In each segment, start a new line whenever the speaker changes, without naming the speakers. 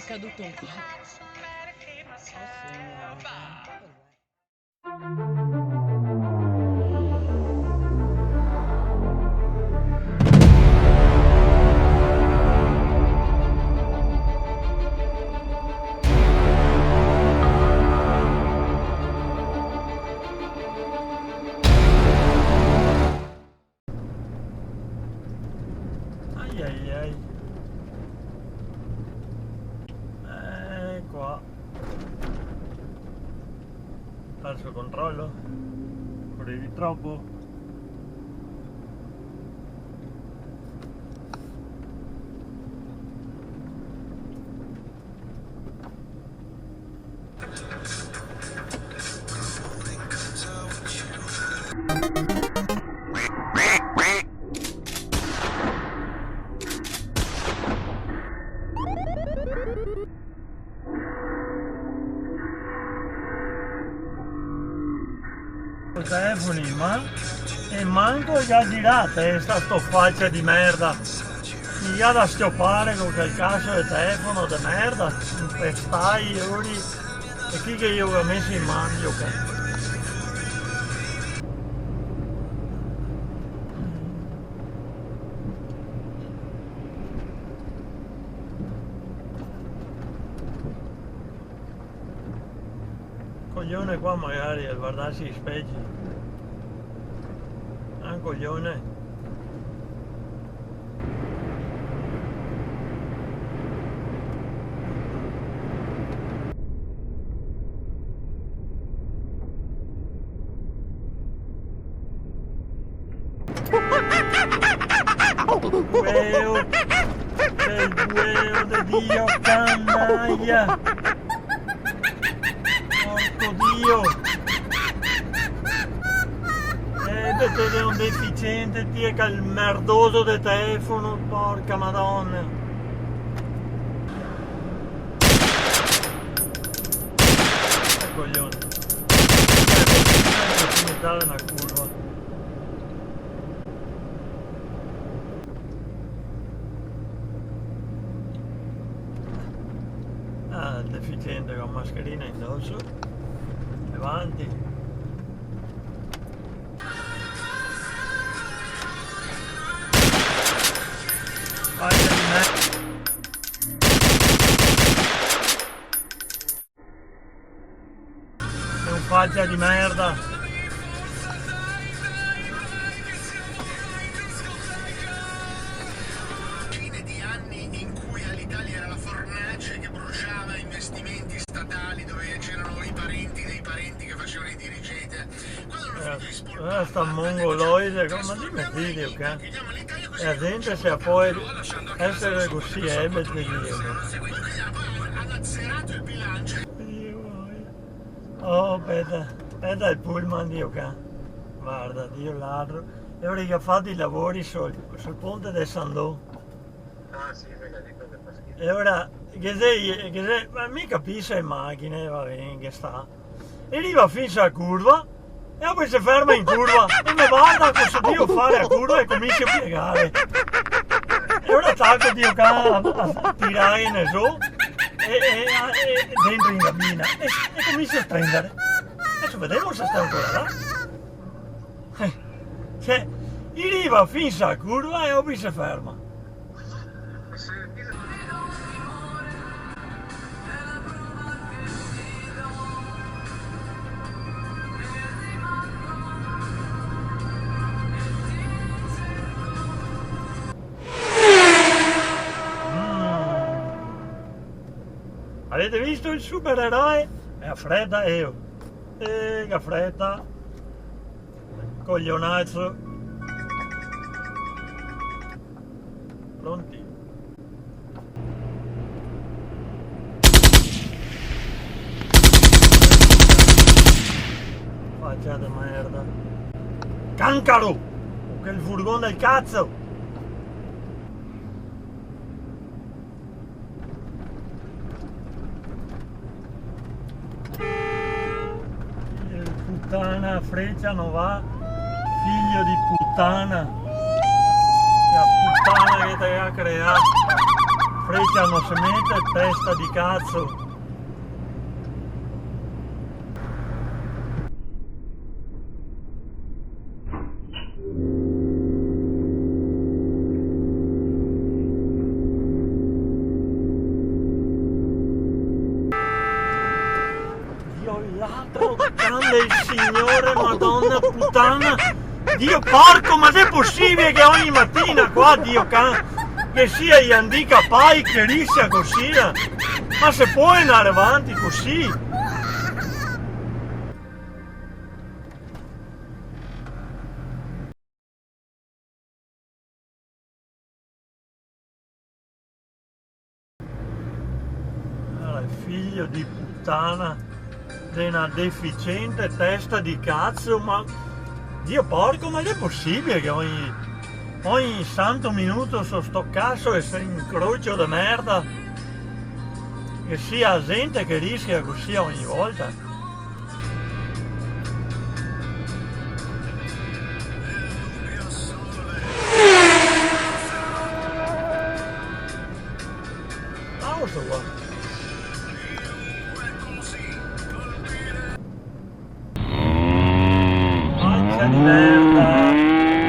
caduto un po'.
Ai ai ai. Qua. Falso controllo. Correvi troppo. Telefoni, ma e manco già girate sto faccia di merda, mi ha da stioppare con quel cazzo di telefono di merda, pestai ori e chi che io ho messo in mano io che coglione qua magari a guardarsi i specchi. Un coglione. Bueo, quel bueo di Dio, canaglia. Porco Dio. Vedete un deficiente, ti è il merdoso del telefono, porca madonna. Coglione. Dare una curva. Ah, il deficiente con mascherina indosso. Avanti. Faccia di me. È un faccia di merda.
Decine di anni in cui all'Italia era la fornace che bruciava investimenti statali dove c'erano i parenti dei parenti che facevano i dirigenti. Quando hanno finito di sporcare
Sta mongoloide, ma dimmi video che e la gente se può essere così
hanno azzerato il bilancio.
Oh, aspetta il pullman Dio che guarda, Dio ladro. E ora che ha fatto i lavori sul ponte del Sandò.
Ah sì, me l'ha detto che fa schifo.
E ora che sei ma mica pisa in macchine, va bene che sta. E arriva fino alla curva e poi si ferma in curva e mi guarda cosa devo fare a curva e comincia a piegare. E ora tacco Dio che a tirare ne so e dentro in cabina e comincia a prendere. Adesso vediamo se sta ancora là. Cioè, arriva fino alla curva e poi si ferma. Avete visto il supereroe? È a fretta io. Che fretta. Coglionazzo. Pronti? Faccia di merda. Cancaro! Con quel furgone del cazzo! Puttana, freccia non va, figlio di puttana, la puttana che ti ha creato, freccia non si mette, testa di cazzo. Dio, l'altro grande il Signore, Madonna puttana. Dio porco, ma è possibile che ogni mattina qua, Dio che sia gli andica pai che rischia così? Ma se puoi andare avanti così? Allora, il figlio di puttana di una deficiente testa di cazzo, ma Dio porco, ma è possibile che ogni santo minuto sto cazzo e se incrocio di merda, che sia gente che rischia così ogni volta? L'auto qua. Faccia di merda,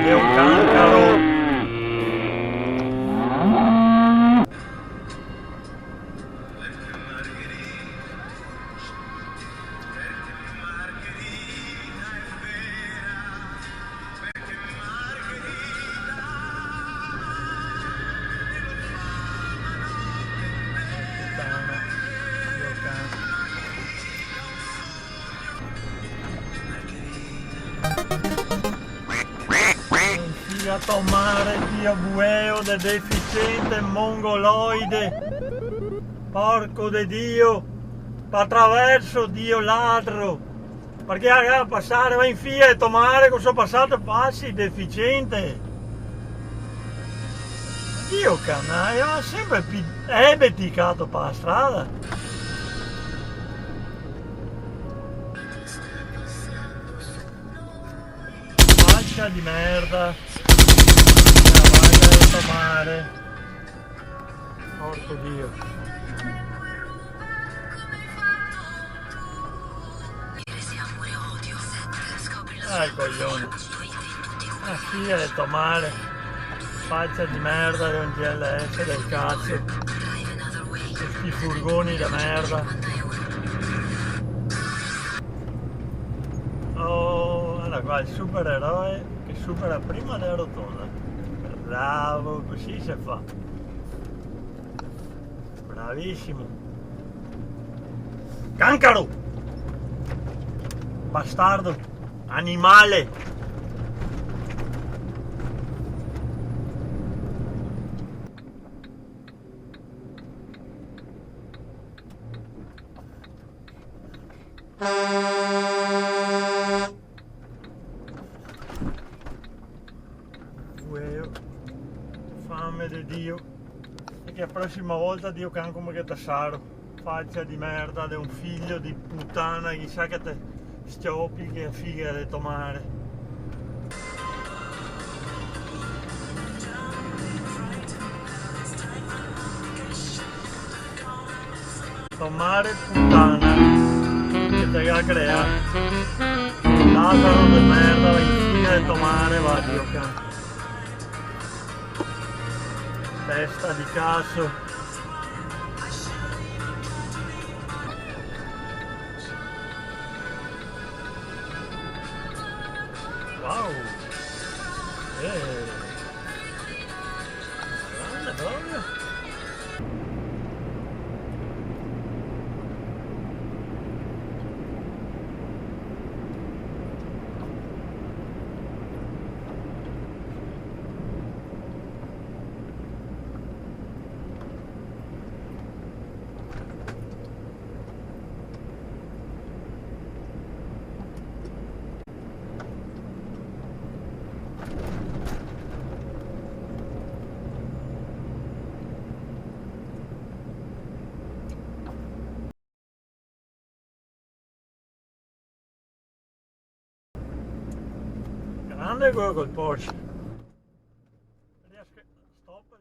è un cancaro. A tomare Dio bueo de deficiente mongoloide, porco de Dio, attraverso Dio ladro, perché a passare va in fila e tomare cosa passato passi deficiente. Dio cannaia, ha sempre ebeticato per la strada. Faccia di merda. Mare, porco Dio. Il coglione. Figlia del tomare, faccia di merda del GLS del cazzo, questi furgoni da merda. Oh, guarda qua il supereroe che supera prima della rotonda. Bravo, così si fa. Bravissimo. Cancaro! Bastardo! Animale! Fame di Dio, e che la prossima volta Dio can come che tassaro, faccia di merda di un figlio di puttana, chissà che te stioppi che figa di tomare. Tomare puttana che te ha creato, Lazaro di merda, la figa di tomare, va Dio can. Testa di cazzo. Wow. Grande proprio. Grande quello col Porsche. Riesco... Stop là.